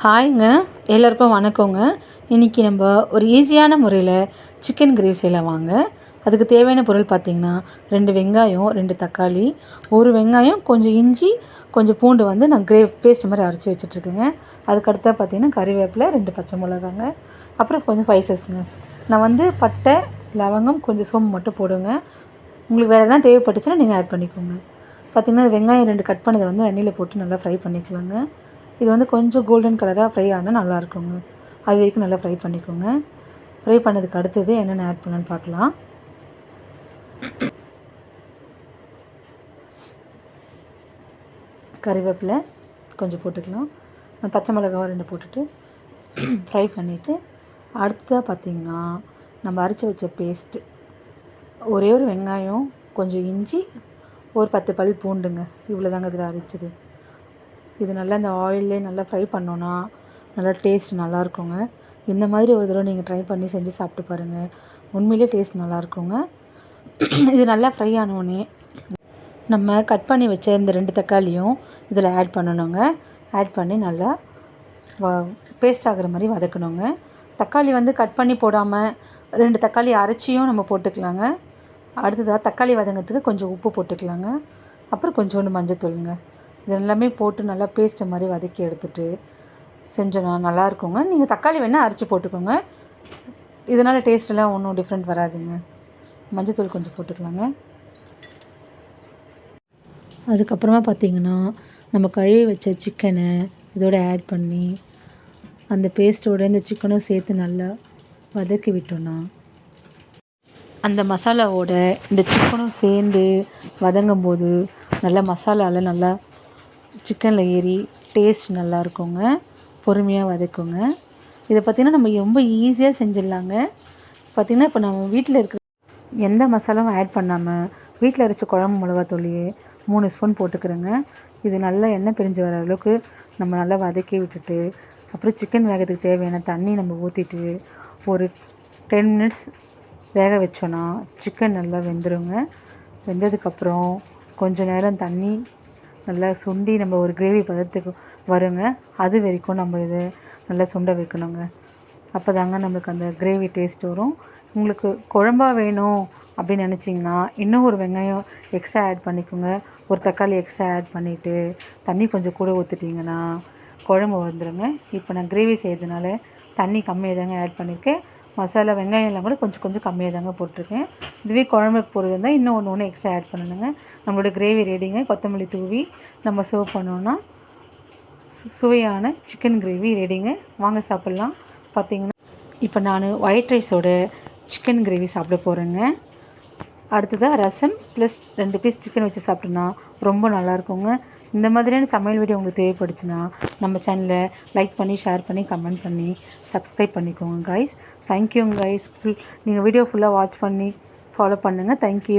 ஹாய்ங்க, எல்லாருக்கும் வணக்கங்க. இன்றைக்கி நம்ம ஒரு ஈஸியான முறையில் சிக்கன் கிரேவி செய்யலாம் வாங்க. அதுக்கு தேவையான பொருள் பார்த்திங்கன்னா 2 வெங்காயம், 2 தக்காளி, 1 வெங்காயம், கொஞ்சம் இஞ்சி, கொஞ்சம் பூண்டு வந்து நான் பேஸ்ட் மாதிரி அரைச்சி வச்சுட்ருக்கேங்க. அதுக்கடுத்தா பார்த்திங்கன்னா கறிவேப்பிலை, 2 பச்சை மிளகாங்க, அப்புறம் கொஞ்சம் ஸ்பைசஸ்ங்க. நான் வந்து பட்டை, லவங்கம், கொஞ்சம் சோம்பு மட்டும் போடுங்க. உங்களுக்கு வேறு எதனா தேவைப்பட்டுச்சுன்னா நீங்கள் ஆட் பண்ணிக்கோங்க. பார்த்திங்கன்னா வெங்காயம் 2 கட் பண்ணதை வந்து எண்ணெயில் போட்டு நல்லா ஃப்ரை பண்ணிக்கலாங்க. இது வந்து கொஞ்சம் கோல்டன் கலராக ஃப்ரை ஆனால் நல்லாயிருக்குங்க. அது வரைக்கும் நல்லா ஃப்ரை பண்ணிக்கோங்க. ஃப்ரை பண்ணதுக்கு அடுத்தது என்னென்ன ஆட் பண்ணலான்னு பார்க்கலாம். கறிவேப்பிலை கொஞ்சம் போட்டுக்கலாம். பச்சை மிளகாவை 2 போட்டுட்டு ஃப்ரை பண்ணிவிட்டு அடுத்ததாக பார்த்திங்கன்னா நம்ம அரைச்சி வச்ச பேஸ்ட்டு, ஒரே ஒரு வெங்காயம், கொஞ்சம் இஞ்சி, ஒரு 10 பல் பூண்டுங்க, இவ்வளோ தாங்க இதில் அரைச்சது. இது நல்லா இந்த ஆயிலே நல்லா ஃப்ரை பண்ணோன்னா நல்லா டேஸ்ட் நல்லாயிருக்குங்க. இந்த மாதிரி ஒரு தடவை நீங்கள் ட்ரை பண்ணி செஞ்சு சாப்பிட்டு பாருங்கள். உண்மையிலே டேஸ்ட் நல்லாயிருக்குங்க. இது நல்லா ஃப்ரை ஆனோடனே நம்ம கட் பண்ணி வச்ச இந்த 2 தக்காளியும் இதில் ஆட் பண்ணணுங்க. ஆட் பண்ணி நல்லா பேஸ்ட் ஆகிற மாதிரி வதக்கணுங்க. தக்காளி வந்து கட் பண்ணி போடாமல் 2 தக்காளி அரைச்சியும் நம்ம போட்டுக்கலாங்க. அடுத்ததாக தக்காளி வதங்கிறதுக்கு கொஞ்சம் உப்பு போட்டுக்கலாங்க. அப்புறம் கொஞ்சோண்டு மஞ்சத்தூளுங்க. இது எல்லாமே போட்டு நல்லா பேஸ்ட்டு மாதிரி வதக்கி எடுத்துகிட்டு செஞ்சோன்னா நல்லாயிருக்குங்க. நீங்கள் தக்காளி வேணால் அரைச்சி போட்டுக்கோங்க. இதனால் டேஸ்ட்டெல்லாம் ஒன்றும் டிஃப்ரெண்ட் வராதுங்க. மஞ்சத்தூள் கொஞ்சம் போட்டுக்கலாங்க. அதுக்கப்புறமா பார்த்திங்கன்னா நம்ம கழுவி வச்ச சிக்கனை இதோட ஆட் பண்ணி அந்த பேஸ்ட்டோட இந்த சிக்கனும் சேர்த்து நல்லா வதக்கி விட்டோன்னா அந்த மசாலாவோட இந்த சிக்கனும் சேர்ந்து வதங்கும் போது நல்லா மசாலாவில் நல்லா சிக்கனில் ஏறி டேஸ்ட் நல்லாயிருக்குங்க. பொறுமையாக வதக்குங்க. இதை பார்த்திங்கன்னா நம்ம ரொம்ப ஈஸியாக செஞ்சிடலாங்க. பார்த்திங்கன்னா இப்போ நம்ம வீட்டில் இருக்கிற எந்த மசாலாவும் ஆட் பண்ணாமல் வீட்டில் அரைச்ச குழம்பு மிளகாத்தூளியே 3 ஸ்பூன் போட்டுக்கிறேங்க. இது நல்லா எண்ணெய் பிரிஞ்சு வர அளவுக்கு நம்ம நல்லா வதக்கி விட்டுட்டு அப்புறம் சிக்கன் வேகிறதுக்கு தேவையான தண்ணி நம்ம ஊற்றிட்டு ஒரு 10 மினிட்ஸ் வேக வச்சோன்னா சிக்கன் நல்லா வெந்துடுங்க. வெந்ததுக்கப்புறம் கொஞ்சம் நேரம் தண்ணி நல்லா சுண்டி நம்ம ஒரு கிரேவி பதத்துக்கு வருங்க. அது வரைக்கும் நம்ம இதை நல்லா சுண்ட வைக்கணுங்க. அப்போ தாங்க நம்மளுக்கு அந்த கிரேவி டேஸ்ட் வரும். உங்களுக்கு குழம்பாக வேணும் அப்படின்னு நினச்சிங்கன்னா இன்னும் ஒரு வெங்காயம் எக்ஸ்ட்ரா ஆட் பண்ணிக்கோங்க. ஒரு தக்காளி எக்ஸ்ட்ரா ஆட் பண்ணிவிட்டு தண்ணி கொஞ்சம் கூட ஊற்றிட்டிங்கன்னா குழம்பு வந்துடுங்க. இப்போ நான் கிரேவி செய்கிறதுனால தண்ணி கம்மியாக தாங்க ஆட் பண்ணியிருக்கேன். மசாலா வெங்காயம் எல்லாம் கூட கொஞ்சம் கொஞ்சம் கம்மியாக தாங்க போட்டிருக்கேன். இதுவே குழம்புக்கு போடுறது இருந்தால் இன்னும் ஒன்று எக்ஸ்ட்ரா ஆட் பண்ணணுங்க. நம்மளோட கிரேவி ரெடிங்க. கொத்தமல்லி தூவி நம்ம சர்வ் பண்ணோன்னா சுவையான சிக்கன் கிரேவி ரெடிங்க. வாங்க சாப்பிட்லாம். பார்த்திங்கன்னா இப்போ நான் ஒயிட் ரைஸோட சிக்கன் கிரேவி சாப்பிட போகிறேங்க. அடுத்ததாக ரசம் ப்ளஸ் 2 பீஸ் சிக்கன் வச்சு சாப்பிட்டோன்னா ரொம்ப நல்லாயிருக்குங்க. இந்த மாதிரியான சமையல் வீடியோ உங்களுக்கு தேவைப்படுச்சுன்னா நம்ம சேனலை லைக் பண்ணி, ஷேர் பண்ணி, கமெண்ட் பண்ணி, சப்ஸ்கிரைப் பண்ணிக்கோங்க கைஸ். தேங்க்யூங்க கைஸ். நீங்கள் வீடியோ ஃபுல்லாக வாட்ச் பண்ணி ஃபாலோ பண்ணுங்கள். தேங்க்யூ.